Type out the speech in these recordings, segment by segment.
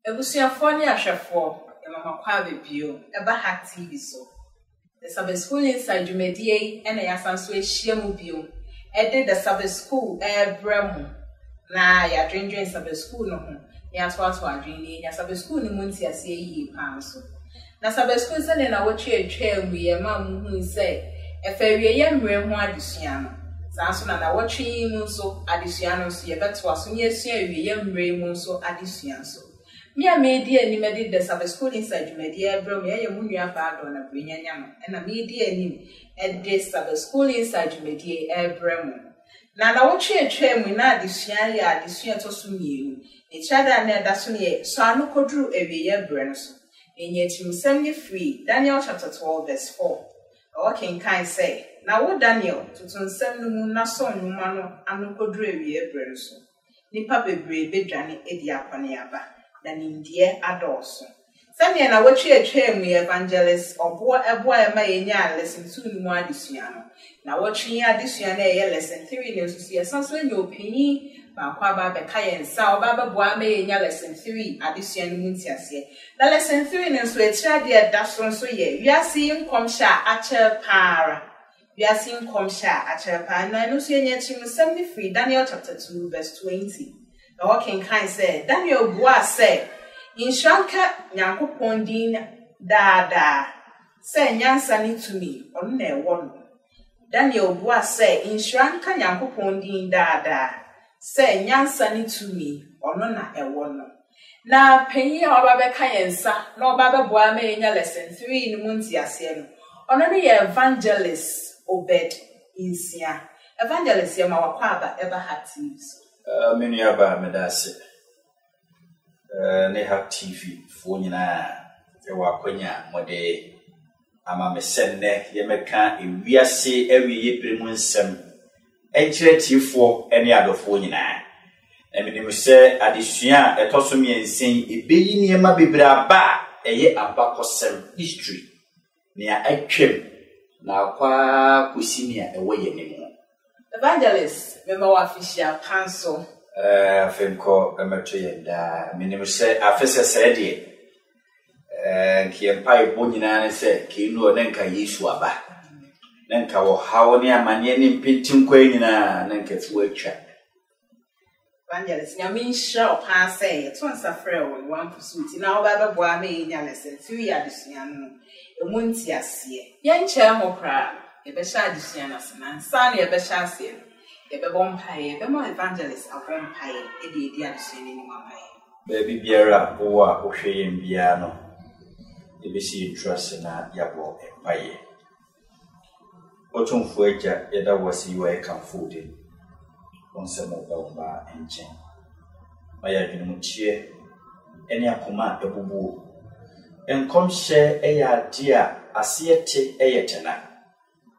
Ebusuafo ne ahwefo mama kwa bebio eba Hack TV so the Sabbath School inside Jumedie ena yasanso ehia mu bio the Sabbath School bremu na ya dwendwen Sabbath School no ho ya to adwene ya Sabbath School ni munti ase yi pan so na Sabbath School se ne na wotwe atwa mu ye ma mu hu se efawie ye mre ho adesua no sanso na wotwe mu so adesua no so ye beto aso ne asua wie ye mre mu so adesua so Mia media ni medi the Sabbath School inside media bro me ye munua ba do na brenya no na media ni the Sabbath School inside media bremu na wotwe atwa mu na adesua ya adesua to so mienu e chada na da so ne so anu koduru ewiye bre no so enye timsem ni free Daniel chapter 12 verse 4 o ken kan say na wo Daniel tutunsem no mu na so nwuma no anu koduru ewiye bre no so nipa bebre bedwane edi akwane aba Nindia adoso. Sami na wotwe atwa mu evangelist obo ema yenya lesson 2 ni mu adesua no. Na wotwe adesua na ye lesson 3 ni so ye sanso nya opini ba kwa ba be ka yensa oba ba boa ma yenya lesson 3 adesua ni mu ntiase. Na lesson 3 ni so etira de da so ye wiase nkomsha ache para. Wiase nkomsha ache para na no so yenya chim 73 Daniel chapter 2 verse 20. The walking kind said, Daniel Bois said, in Shanka Yankupon din da say Yansani to me, on ne one. Daniel Bois said, in Shanka Yankupon din da say Yansani to me, or nona a one. Now, Penny or Baba Kayensa, no Baba Bois may in lesson 3 in Muntia Sieno, on only evangelist obed in Sia. Evangelist Yamawa Quaba ever had thieves. Many aba medase ne Hack TV fo nyina e wa kwanya mode ama mesenne ye meka ewiase awiye premu nsem enkyere tifo ene adofo nyina emene se adesua etoso miensen ebeyi niema bebre aba eye abakosem history ne atwem na akwa kosinia ewoye ne mu Evangelist, member official council. Femco, Emertria, minimum say, Officer said ye. Kiempai Bunina said, Kino Nenka Yiswaba. Nenka or how near Manian Pintum Quaina, Nenka's workshop. Evangelist, Yamin shall pass say, it's once a frail with one pursuit in our Baba Boame, Yalison, 3 years young, the Muntia see. Young chair crab. Ebesha disianas na sani ebesha se ebebom pae be mo evangelist abom pae edi adisua ni mamae baby biara wo a ohweyem bia no ebesi trust na yabo pae otumfu agya yeda wasi we kan food onsemo ba enchen maya dwenu chie eni akoma ebubu enkomhye eya dia asiete eyetena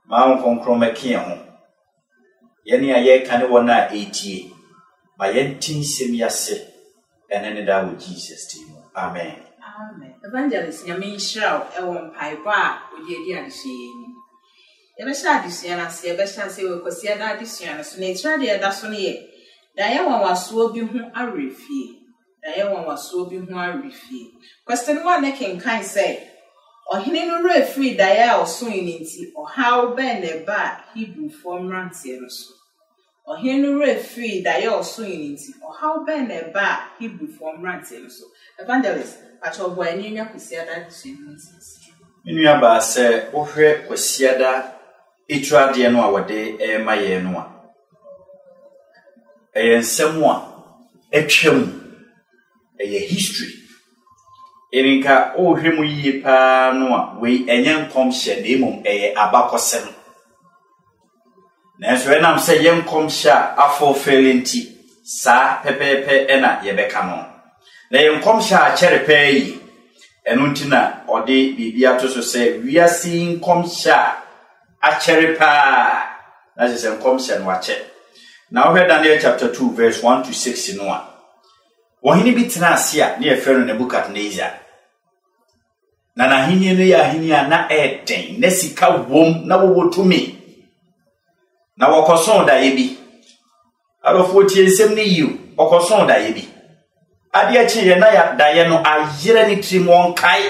Mount Concromakion. Yeni aye can wona 80. My yentin semiase, and ended out with Jesus team. Amen. Amen. Evangelist Yamin Shroud, Ewon Pipa, with ye dear sheen. Ebesha disiana, see Ebesha say we could see that disiana, so nature dear that's on ye. Diana was swooping whom I refee. Diana was swooping whom I refee. Question one, they can kind say. Or he no free dia or swing inti, or how bend a bad Hebrew form rantiers. Or he no free dia or swing inti, or how bend a bad Hebrew form rantiers. Evangelist, at your boy, Nina Kusiada, Minyaba say, Ohre Kusiada, Itra diano our day, my yenua. A someone, a chum, a history. Erinka o hwemu yi pa no a we enyen komhye na emum abakosem na so enam se yen komhye afo felenti sa pepepe ena yebeka no na yen komhye a kyere yi eno ntina ode bibia to so se wiase komhye a kyere pa na se komhye no ache na we Daniel chapter 2 verse 1 to 6 no a Wahini bitina asia ni efero Nebukadnezar. Na nahinye no ya hinia na eden na sika wom na wotumi. Na wakoson da yebi. Arofo tie nsem ni yiu, wakoson da yebi. ade achi ye na ya daye no ayere ni trim won kai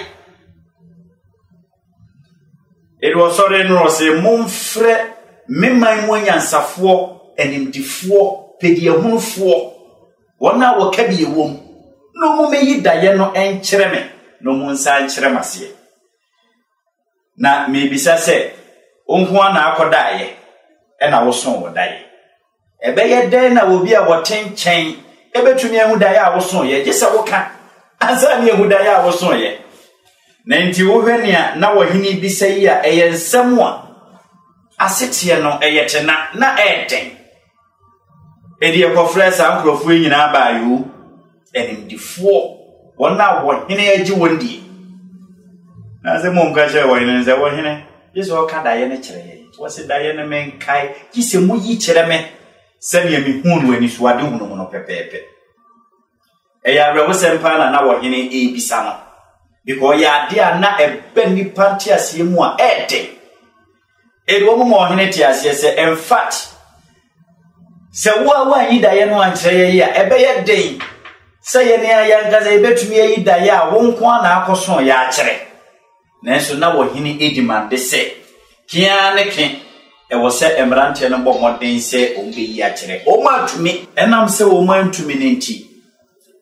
edo sore no se momfre memman mu anyansafo enimdifo pediahunfo wona wo ka bi ewom no mu meyi daye no enkyere me no mu nsa enkyere mase na mebisa se onhu ana akodaye ena wo son wo daye ebeye den na obi a wotenchen ebetumi ehu daye a wo son ye gese wo ka ansa ne ehu daye a wo son ye na nti wo hwenia na wo hini bisa yi a eye nsam a asetie no eye tena na eden edi ekofresa ankrofo nyina ba yo enimdifo wona wo hini agi wondi na se mom ka che wo hini se wo hini yeso ka daye ne kire ye wo se daye ne men kai kise mu yi kire me se ne mi hunu ani so ade hunu no pepepe eya rewo sempa na wo hini e bisa no because ya dia na ebe nipa ntiase mu a ede edo mo hene tiase se in fact se wa yi daye no ankyere ye ya ebe ye den se ye ne ya ngaza ebetumi yi daye a wo nko na akoso ya akere nanso na wo hene edimande se kia ne ke e wo se emrante no bo moden se o be yi akere o ma tumi enam se o ma ntumi ne nti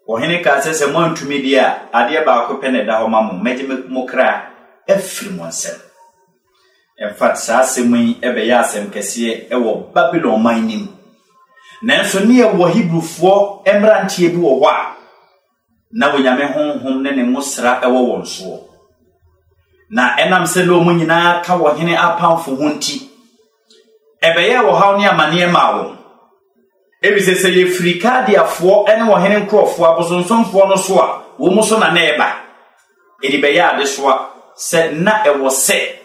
ohene ka sese mo ntumi dia ade ba ko pene da ho mamu meje mokra efri monsem in fact sa asemi ebe ya asem kese e wo Babylon mining nanso ne e wo Hebrewfo emrantie bi wo wa na wo nyame honhom ne musra e wo wonso na enam se lo mu nyina ka wo hene apamfo honti ebe ye wo haw ne amane ma wo ebise se ye frikadiafo ene wo hene nkrofo abosonsomfo no so a wo mu so na na eba edi be ya ade so a se na e wo se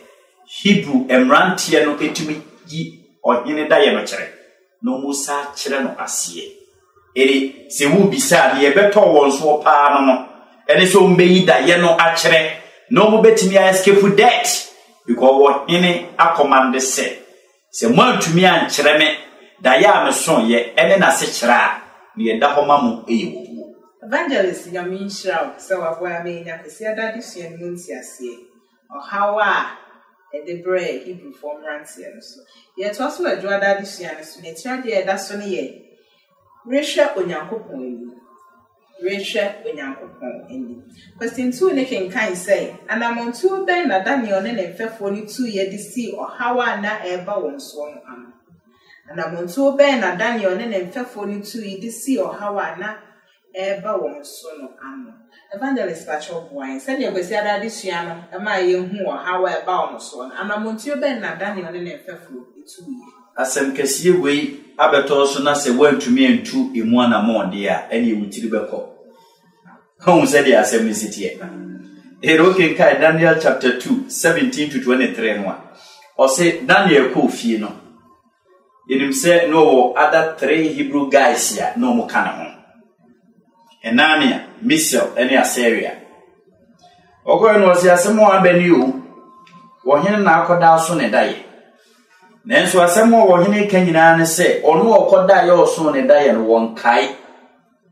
Hebrew emrantie no etumi gi ohene da ye no kire no musa kire no asie eri se wo bisa ne ye beto won so pa no no ene so mbeyi da ye no akire no mu betimi escape death because wo hene akomande se mo antumi ankire me da ya me son ye ene na se kira ne ye da ho mamu eyewo evangelist yamin shroud so aboya me nya kwesi adade sua no ntiase o hawa e de bread Hebrew form rantie no so ye to so adwo adade sua no so ne tira de da so ne ye rehwe onyankopon eni question 2 ne kenkan say anamontu ben na Daniel ne mfefo ni 2 ye de si o hawa na eba won so no am anamontu ben na Daniel ne mfefo ni 2 ye de si o hawa na eba won so no am evangelist Pacho boy said ye kwesi adade sua no e ma ye hu o hawa eba won so no anamontu ben na Daniel ne mfefo 2 ye asem kesiye wei abeto so na se wantumi entu emu anamode a ene wutiri beko How said the assembly city? Herokin kai Daniel chapter 2, 17 to 23. Or say Daniel Kofi no. In him said no other 3 Hebrew guys here, no more canon. Enania, Misel, any Assyria. Ogoin was the Samoa Benu, or him now could down soon a die. Then so a Samoa or him can say, or no could die or soon a die and one kai.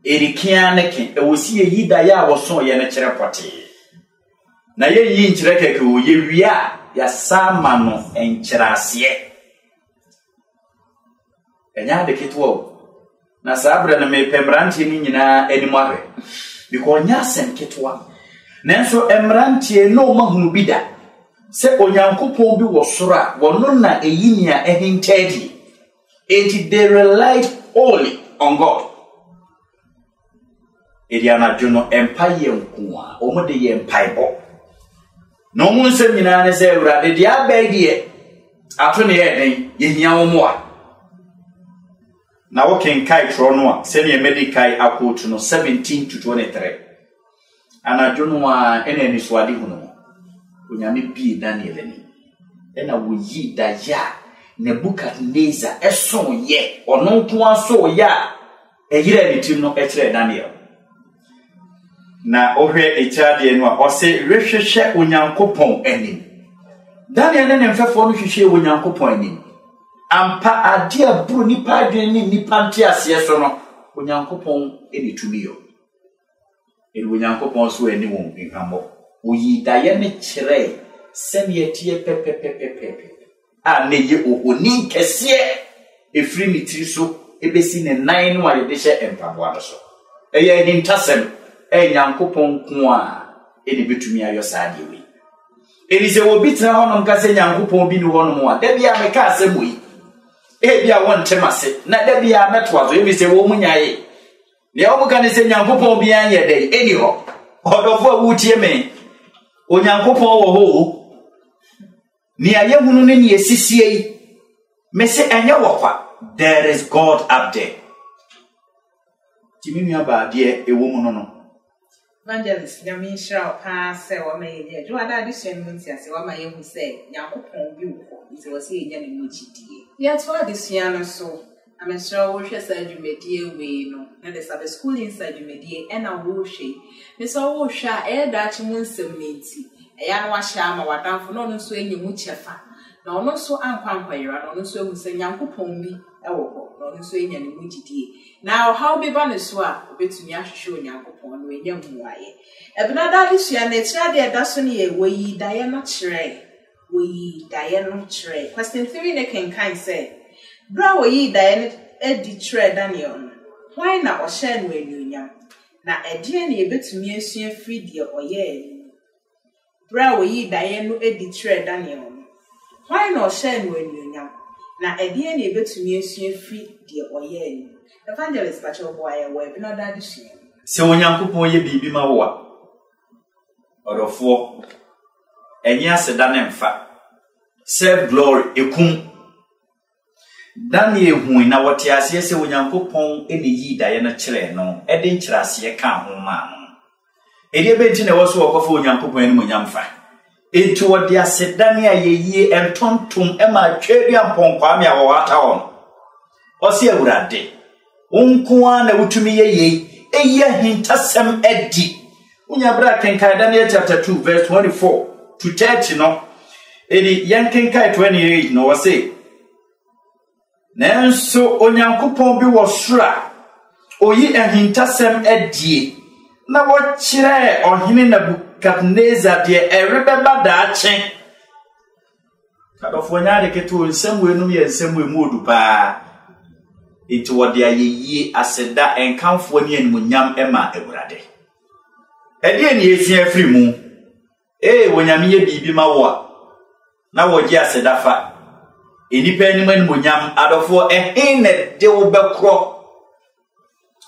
Erikia neke e wosi yi da ya woso ye ne kire pote na ye yi nkire keke wo ye wia ya sama no enkire ase enya de kitwo na sabra na me pemrantie ni nyina animare because nya sen kitwa nanso emrantie no mahunu bida se onyankopon bi wo soro wono na eyinia ehintedi enti they relied only on God. Ediana Juno Empire Nkua, Omode ye Empire. No moon seminar is ever the Diabedie. Atoni Eden, Yenya Omoa. Now can Kai Tronoa, send a medikai approach no 17 to 23. And I don't know any swadi huno. Unyami be Danieleni. And I will ye that ya, Nebuchadnezzar, a son ye, or no one so ya. A year anything no etre Daniel. Na ohwe echade no a ose rehwehwe onyankopon anim Daniel ne mfefo no hwehwe onyankopon anim ampa ade aburu nipa adwen ni nipa nte ase so no onyankopon eni tumi yo in Winyankopon so anyone in Hambo. We Diane Chere, send ye tear pepe. Ah, nay, you ni kessie, a free mitriso, a basin and 9 while they share and Pabuaso. A year in Tassem, a Yankopon Kwa, any between your side. It is a wobitra on Cassin Yankopon be one more. There be a mecasem we. Ebia won temase na da bia metwa so ebi se wo munyae ne o muka ne se nyankopon bia ye dey eni ho odofo awutie me onyankopon wo ho ni ayehunu ne ni esisie me se enye wokwa there is God up there timi nua ba de ewo mu no Evangelist Yamin Shao pa se wa me ye do ada de hye no ntia se wa ma ye hu se nyankopon bi wo nti wo se ye nya ne mu chidie yet for this year so I'm sure we shall say you made we no na the Sabbath school inside you made and a wo hwe me so wo hwa e da chi mu nsem nti e ya no wa hya ma wadanfo no so enyi mu chefa na ono so ankwankwayira na ono so ehu se nyankopon bi e wo ho na ono so enya ne mu chidie now how be ba ne so a obetumi ahwehwe onyankopon no enya muaye ebinada lisua na tira de da so ne ye woyi daye no kire woyi daye no kire question 3 ne kan say bra woyi daye edi kire Daniel why na o share no enyunya na edie ne ebetumi asua free de oye bra woyi daye no edi kire Daniel why na o share no enyunya na edie ne ebetumi asua free de oye Evangelist Pacho boy we be not that issue. Se onyankopon ye bibi ma wo a odofo enya seda ne mfa self glory ekum Daniel hu na wote ase se onyankopon ene yi daye no kire no ede nkirase ka ho ma no ede benti na wo so okofo onyankopon ene monyamfa etu wode ase Daniel ye yi entontom e ma twebia mponkwa me a wo wata won osi awurade Unkwa na utumi ye eya hintasem edi unya bra kenkan Daniel chapter 2 verse 24 to 30 no edi yankenkan 28 no wase nanso onyankopon bi wo sura oyi hintasem edi na wo kire ohene Nebukadnezar de erebeba da achen kadofo nya de keto nsem we num ye nsem we mu odupa Iti wadi aye aseda enkamfo ni animunyam ema ewurade. Ede ni esua free mu. Wonyame ye bibi ma wo a. Na wogi aseda fa. Enipa anim animunyam adofo ne de wo bekro.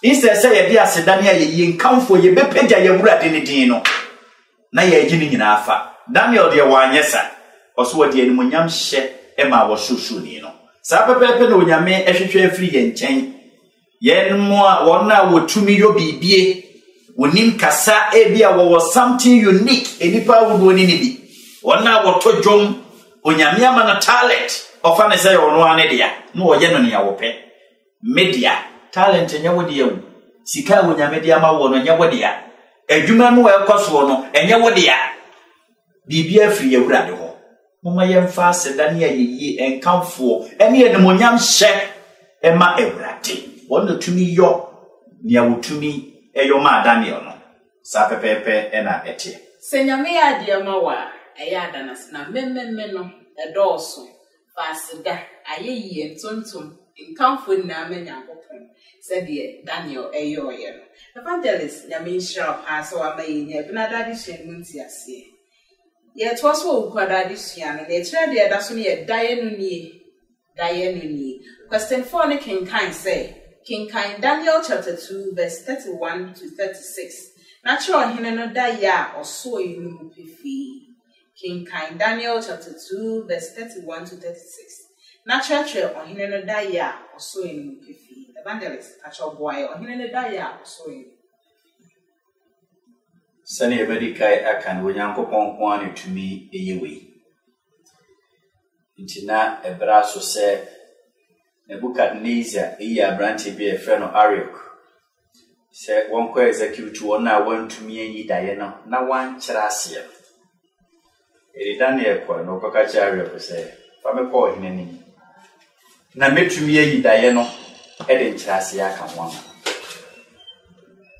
Inse se ye de aseda ne aye enkamfo ye bepeja ye ewurade ne din no. Na ye agi ni nyina afa. Daniel de wanyesa. Oso wadi animunyam hye ema wo shushu ni no. Sa pepepe no nyame ehwehwe afiri ye nchen ye mo a wona wotumi yo bibie wonim kasa ebia wo something unique enipa wo ni bi wona woto dwom onyame ama na talent ofa ne say ono ane dia no wo ye no ne ya wo pe media talent nya wo dia sika wo nyame dia ma wo no nya wo dia adwuma no ekoso no enya wo dia bibia afiri ye wurade ho Mama yemfa seda ne ayeyi enkamfo ene ye demonyam hye ema ewurade wono tumi yo ne awotumi eyo ma Daniel no sa pepepe ena etie senyame ya de ma wa eya adanas na memmemme no edoso fasida ayeyi entontom enkamfo na menyankopon said Daniel eyo ye no Evangelist Yamin Shao pa so amayi ne binada di hyenmunti ase Yet was what Quada this year, and they tried the other soon yet Diane. Question 4 ne King Kind say, King Kind Daniel chapter 2, verse 31 to 36. Natural Hinano Daya or so you pifi. King Kind Daniel chapter 2, verse 31 to 36. Natural trail on Hinano Daya or so you pifi. Evangelist, natural boy or Hinano Daya or so you. Sani ebedi kai akan wonyankopon kwani tumi eyewe ntina ebra so se Nebukadnezar eya branch bi e freno Ariok se wonko execute wona wantumi enyi daye no na wan kira ase eri Daniel ko no ko ka kira Ariok se fa me ko hinani na metumi enyi daye no e de kira ase aka won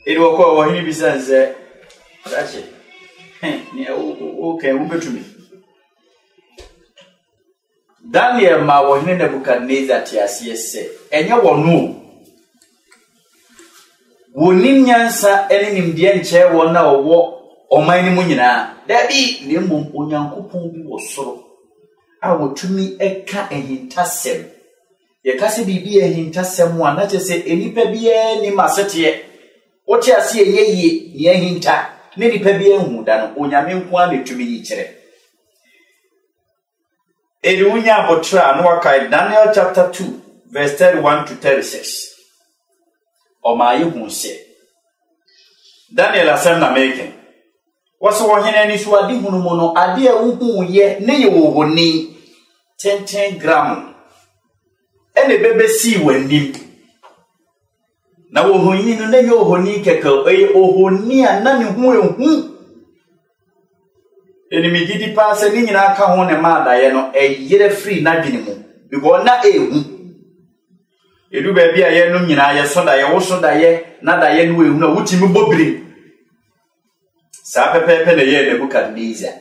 It will call him besides that's it. Okay, who bet to me? Daniel ma wo hene Nebukadnezar tiase se enye wo no wo nim nyansa ene nimde nche wo na wo oman ni mu nyina da bi ne mmom onyankopon bi wo soro a wotumi eka ehintasem ye kase bibi ehintasem wa na chese enipa bia ni masete wo ti ase yeye ni ehinta ne nipa bia hu da no onyame nko a metumi yi kire. Eriunya botra no wakai Daniel chapter 2 verse 31 to 36. Omayi hunse. Daniel asem na making. Waso wohene ni so ade hunu mu no ade a wuhu ye ne ye wo honi 10 gram. Ene bebesi wanim. Na wo honi no ne ye ohoni keke ohoni a na ne hu ehu. Enimi gidi pass ni nyina aka ho ne ma da ye no yere free na dwene mu because na ehu edu ba bia ye no nyina ye so da ye wo so da ye na da ye no ehu na wutimi bobiri sa pepepe na ye Nebukadnezar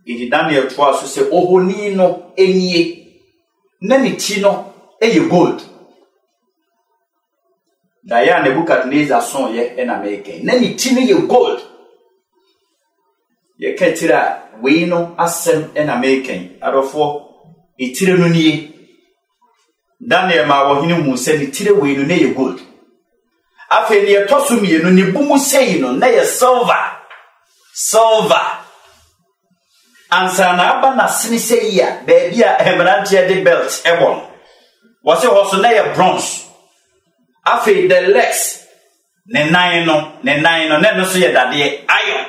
idi Daniel to aso se ohoni no enie na ni ti no ye gold da ya Nebukadnezar son ye na make na ni ti no ye gold. Ye ketira we no asem na making arofo itire no nie Daniel ma wo hini mu se ni tire we no na ye gold afa ni etoso mienu ni bumu sei no na ye silver ansa na aba na sini sei ya ba bia emrantie de belt ebon wose hoso na ye bronze afa the legs ne nine no ne no so ye dade iron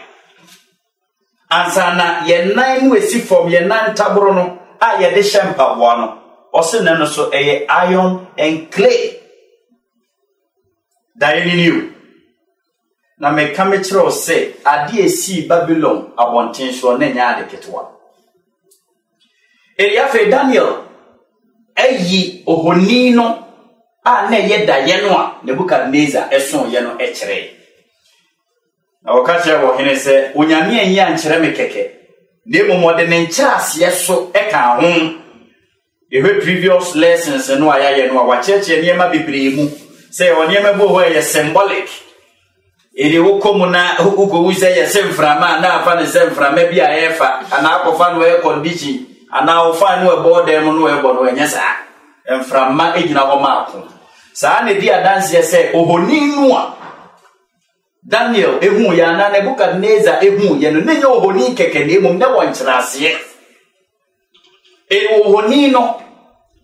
ansana ye nine wesi from ye nan tabro no a ye de shempa bo no ose ne no so eye iron and clay daini new na me kamechro se ade esi Babylon abonten so na nya ade ketwa eria fe Daniel eyi ohoni no a na ye da ye no a Nebukadnezar eson ye no ekere. Na wakache wo hene se onyame anyi ankyere me keke ne momode ne nkyase yeso eka ho ehwe previous lessons no ayaye no wacheche niema bebre mu se oniema bo ho ye symbolic eri wokomu na ugo uze ye semframa na afa ne semframa bia efa ana akofa no e condition ana ofa no e bode mu no e bodo enyesa emframa egina ho maako saa ne dia dance se ohoni nu a Daniel ehu ya na Nebukadnezar ehu ye no nenye ohoni keke ne mum na wonkyerase ohoni no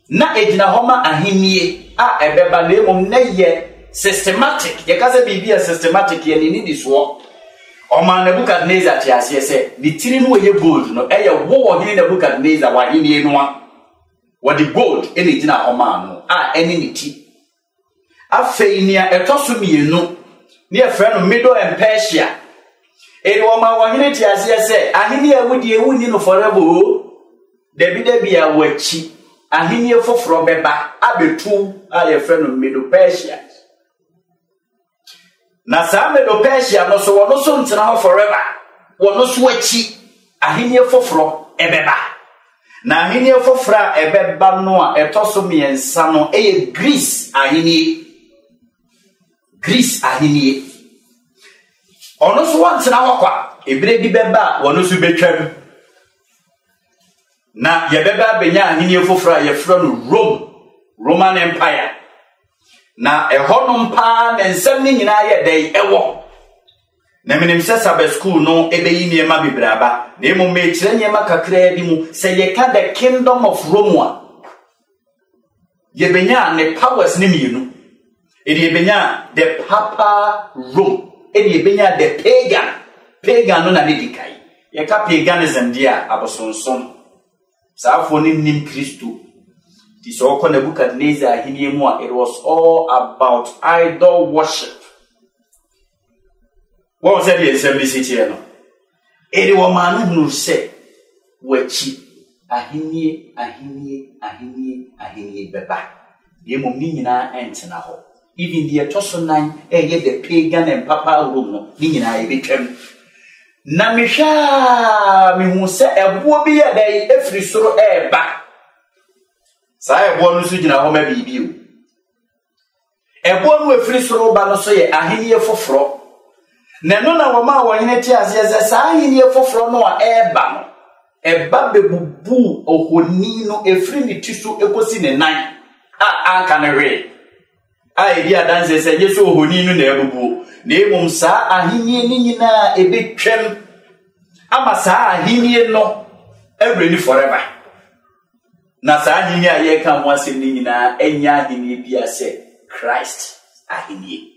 na egina homa ahimie a ebeba na mum na ye systematic ye kaze bibia systematic ye ni di so o ma Nebukadnezar ti ase se di tiri no ye gold no eye wo hini Nebukadnezar wa hini enu a wo di gold ene gina homa no a ene ni ti afeinia etoso mienu ne friend no Middle and Persia eri wo ma wo hini ti ase se ahini awudi ewu ni no forever David a wachi ahini foforo beba abetu a ye friend no Middle Persia na sa Middle Persia no so wono so ntina ho forever wono so wachi ahini foforo ebeba na ahini foforo ebeba no a etoso miensa no eye Greece ahini ono so wantina ho kwa ebire di beba wono so betwam na ye beba benya ahini foforo ye fro no Roman Empire na ehonum pa na nsem ni nyina ye dai ewo na menim se Sabbath school no ebeyi niema bibraba na emu me kire niema kakra bi mu se ye ka the kingdom of Rome ye benya ne powers ni mienu ye benya the Papa Rome ye benya the pagan no na ne dikai ye ka paganism dia abosonson saafo ni nim Kristo. This all Nebukadnezar hiniemua. It was all about idol worship. What was that the simplicity? Any woman who said, "Wechi ahini beba." Ye mumini na entina ho. even the etosonan eye the pagan and papa room no ni nyina e betwam na mehwa me hu se ebo bi ya dai efri soro eba sa ebo no so gina ho ma bibi o ebo no efri soro ba no so ye ahenie foforo na no na wo ma wo hene ti ase ase sa ahenie foforo no a eba no eba bebubu ohoni no efri ni tiso ekosi ne nan anka ne we ai adanse se yeso ohoni no na ebubu na emum sa ahenie ni nyina ebetwem ama sa ahenie no every forever na sa ahenie aye kan wanse ni nyina enya ahenie bia se Christ ahenie.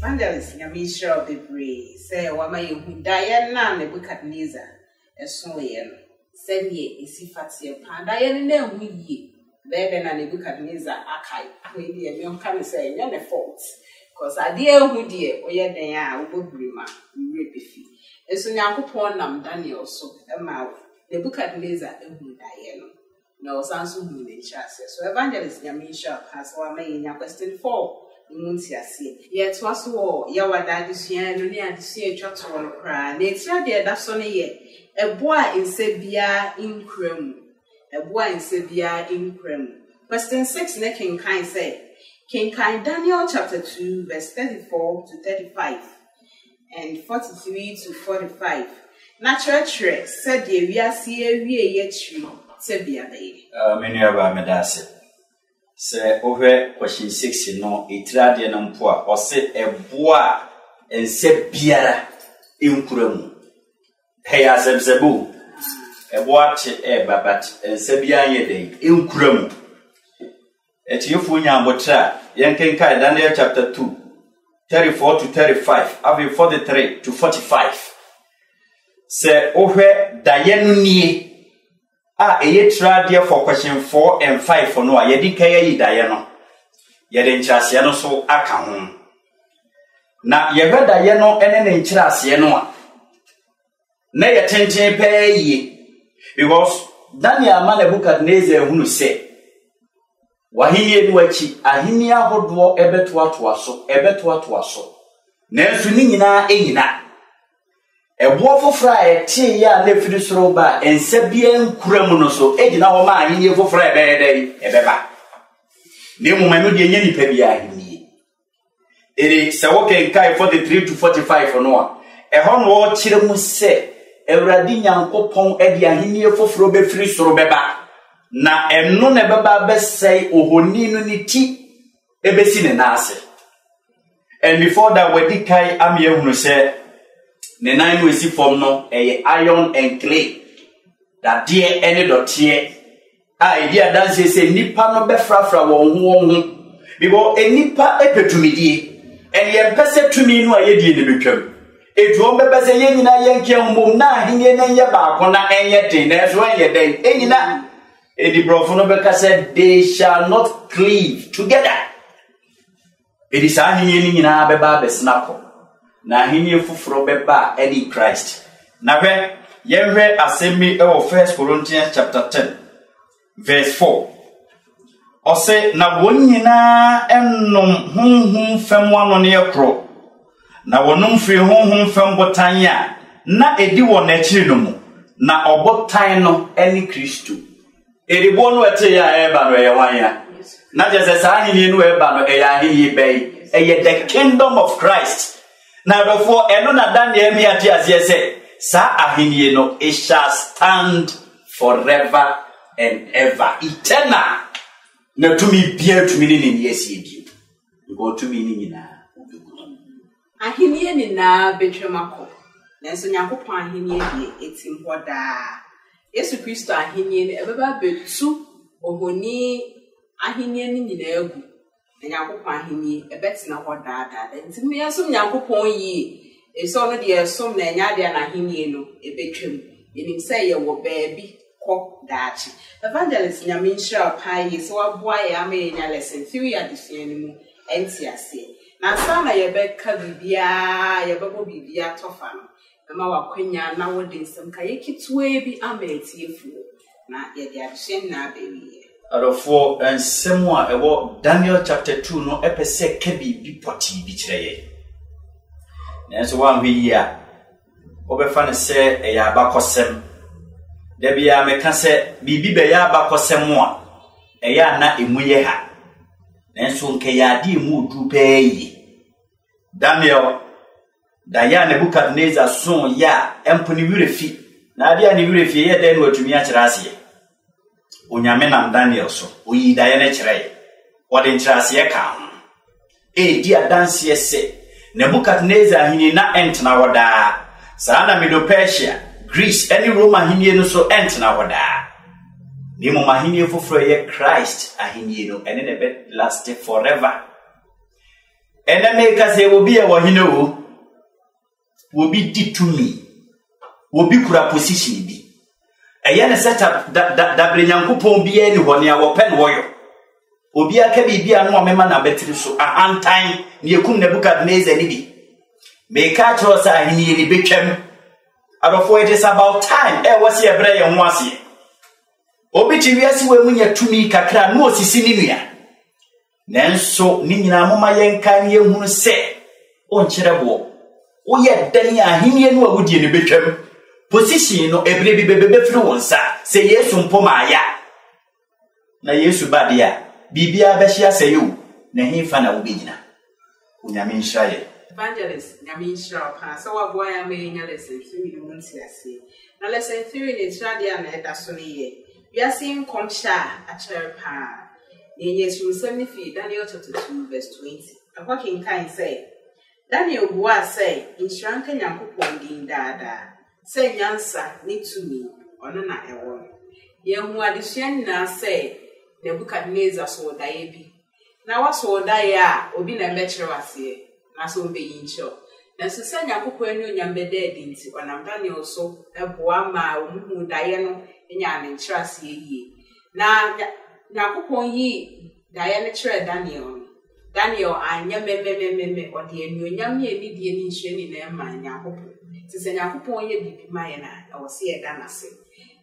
Evangelist Nyamisha of the Bray say wa may hu daye na Nebuchadnezzar eso ye no se ye esifatie pa daye na hu yi be na Nebuchadnezzar akai we dey me kan say nya ne fault because ade hu de oye den a obobrima we befi eso Nyankopon nam Daniel so e ma Nebuchadnezzar hu daye no na osanso hu ne chase so Evangelist Nyamisha has wa may nya question 4 Muntiasi. Yet was war, Yawada this year, no near to see a chattel cry. Nature, dear, that's on ye. A boy in Sebia in Crem. A boy in Sebia in Crem. Question 6, King Kind say. King Kind Daniel chapter 2, verse 34 to 35 and 43 to 45. Natural trick said ye, we are see a yet tree, Sebia day. Many of our medicine. Se over question 6 no itrade na mpo a ose ebo a ense biara enkuramu hey asebsebu ebo a che babat ense biara ye den enkuramu etiyefo nyambotra yenkenka Daniel chapter 2 34 to 35 abi 43 to 45 se over dayenu nie eye trade for question 4 and 5 for no a yedi kaya yi daye no yede nchirase no so aka ho na yebe daye no ene ne nchirase no a na ye tenten pe yi because Daniel man Nebuchadnezzar hunu se wahini enu achi ahini ahodo ebeto atoa so na ensu ni nyina enyina ebo fofra ete ya na firi soro ba ense bia nkuramu no so ejina ho ma ahini fofra ebe dai ebeba ne mu manu de nya nipa bia ahini ere se wo ken kai 43 to 45 no a eho no wo kire mu se Ewurade Nyankopon edi ahini foforo be firi soro beba na enno ne beba besai ohoni no ni ti ebesi ne nase. And before that wedi kai amye hunu se ne nan we si form no iron and clay that dear any dotie idea dance say nipa no be frafra won ho because enipa epetumidie and ye pese tumi no ayedie ne betwam etuom be pese ye nyina ye nke mbom na ahine na ye baako na enye den na so enye den enyina edi brofo no be ka said they shall not cleave together. Edi sa ahine ni nyina be ba be snap na ahine fufuro be ba edi Christ na hwe ye hwe asemi e wo 1 Corinthians chapter 10 verse 4 ose na wonyina ennom honhom fam wano ne yakro na wonum firi honhom fam botan ya na edi wo na chiri no mu na obotan no eni Kristo eribo no ete ya eba no ye wanya na je se sa ahini no eba no e ya ahini be e the kingdom of Christ na therefore eno na Daniel mi ati azie se sa ahini no it shall stand forever and ever eternal na tumi bia tumi ni yesi ebi go tumi ni nyina ahini ni na betwemako na so Nyankopon ahini bi etim hoda Yesu Kristo ahini ni ebeba betu ohoni ahini ni nyina egu na Nyankopon ahini ebetina hoda da ntimi yasum Nyankopon yi eso no de esum na nya de na ahini no ebetwem enim say ye wo baabi ko daachi Evangelist Nyamisha pai so aboa ya me nya lesson 3 adifia ni mu enti ase na sana ye beka bibia ye bebo bibia tofa no ma wakwanya na wode nsem ka ye kitwe bi ama etiefu na ye de adihye na bewie Adofo ensemu a ewo Daniel chapter 2 no epese kebi bi poti bi kireye. Nenso wan hwi a obefa ne se eya abakosem. Da bia meka se bibi be ya abakosem a eya na emuye ha. Nenso nke ya di mu du peyi. Daniel Daya Nebukadnezar son ya empuni wirefi. Na ade a ne wirefi ye den watumi a kirase. Onyame nam Daniel so oyi daye ne kire wode ntrase ka di adanse se Nebukadnezar hini na entna woda sana Medo Persia Greece any Roma hini no so entna woda ni mo mahini foforo ye Christ ahini no ene ne be last forever ene me ka se obi e wo hini wo obi ditumi obi kura position bi eyane setup da brenyankopon bia ni hone a wo pen woyo obi aka bibia no omema na betri so ahantan ne ekum Nebukadnezar ni bi me ka tro sa ahini ni betwam adofo it is about time wasi ebre ye ho ase obi ti wiase we munya tumi kakra no osisi ni nua nenso ni nyina moma yenka ne ehunu se onkyerebo wo ye dani ahini no awudie ni betwam position no ebre bi bebe firi wonsa se Yesu mpoma aya na Yesu badia bibia behia se you na himfa na wobegyina unyame nhyaye evangelist nyame nhira pa so wa boa ya me nya lesson 3 ni munti ase na lesson 3 ni tradia na eda so ne ye wiase nkomsha a chere pa yenye sumsem ni fi Daniel chapter 2 verse 20 akwa kinkan say Daniel boa say inshranka nyankopon din daada say nyansa ni tumi ono na ewo ye hu adehyan na say Nebukadnezar so daye bi na waso daye a obi na mekere wase na so be yincho na so say nyankopon anu nyambede dinti onam Daniel so eboa ma omuhu daye no nya ne nkyerase yie na nyankopon yi daye ne kire Daniel anya mememememe ode anuonyam ye nidie ni nhwe ni na ma nyankopon sise nyankopon ye bibi ma ye na ewose ye da nase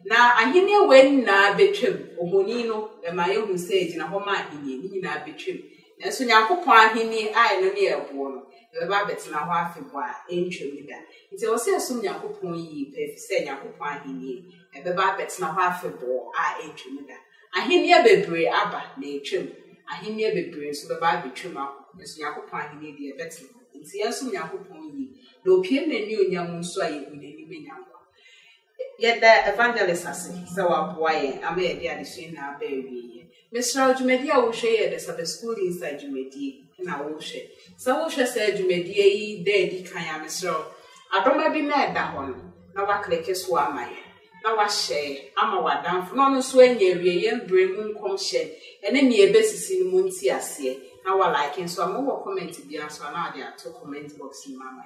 na ahini wen na betwem ohoni no e ma ye hu stage na ho ma ahini ni na betwem na so nyankopon ahini ai no ne ebo no e ba betina ho afebo a entwem da nti wose asum nyankopon yi pe se nyankopon ahini e ba betina ho afebo a entwem da ahini e bebre aba na etwem ahini e bebre so ba betwem a so nyankopon ahini de e betina nti asum nyankopon yi do pie na ni onyam nso a ye hu na ni menyankwa yeda evangelist ase so wa boye ama ye dia de so na ba wi Mr. Jumedi a wo hwe ye de Sabbath school inside Jumedi na wo hwe so wo hwe say Jumedi yi de di kan ya Mr. adoma bi na da ho na wa kleke so amaye na wa hye ama wa danfo no no so anya wie ye mbre mu nkom hye ene ne ebesisi no munti ase na wa like so ama wo comment bia so na ade ato comment box ni mama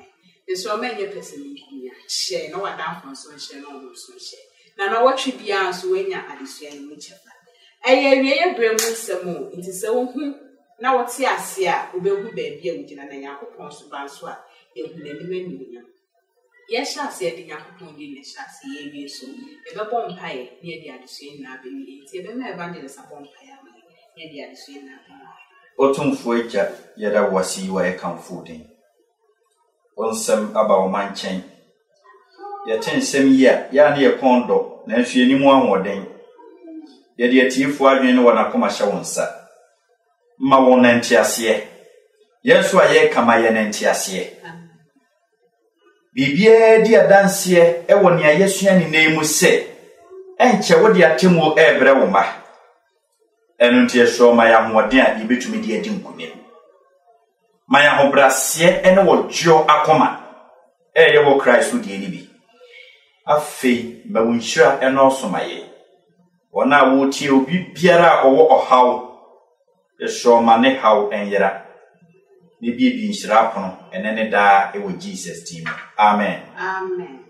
so menye person nkunya hye na wa danfo so hye na wo so hye na watwe bia so wanya adesua ni chefa eye wie ye bre mu nsemo nti se wo hu na wote ase a obehu ba bia wugina na yakopon so ban so a ehu na ni manunya ye sha ase de yakopon di ne sha ase ye wie so e be bom pae ne de adesua na ba wi nti e be ma evangelist bom pae ama ne de adesua na ba otumfo eja ye da wasi wa e kan fooding onsem aba o manchen ye tensem ya na ye kondo na nsu enimu ahoden ye de atiefo adwen no na koma hye wonsa ma won ntiase yesu aye kama ye ntiase bibia di adanse e woni ayesu ani nemu se enche wodi atemu ebre wo ma enu ntie so ma ya hoden a ibetumi di adi nkunim ma ya hobrase ene wo jo akoma ye wo Christ di eni bi afei ma wonhira eno somaye wona wo tie obi biara owo ohaw so ma ne haw enyera ne bi nhira pono ene ne da e wo Jesus team amen amen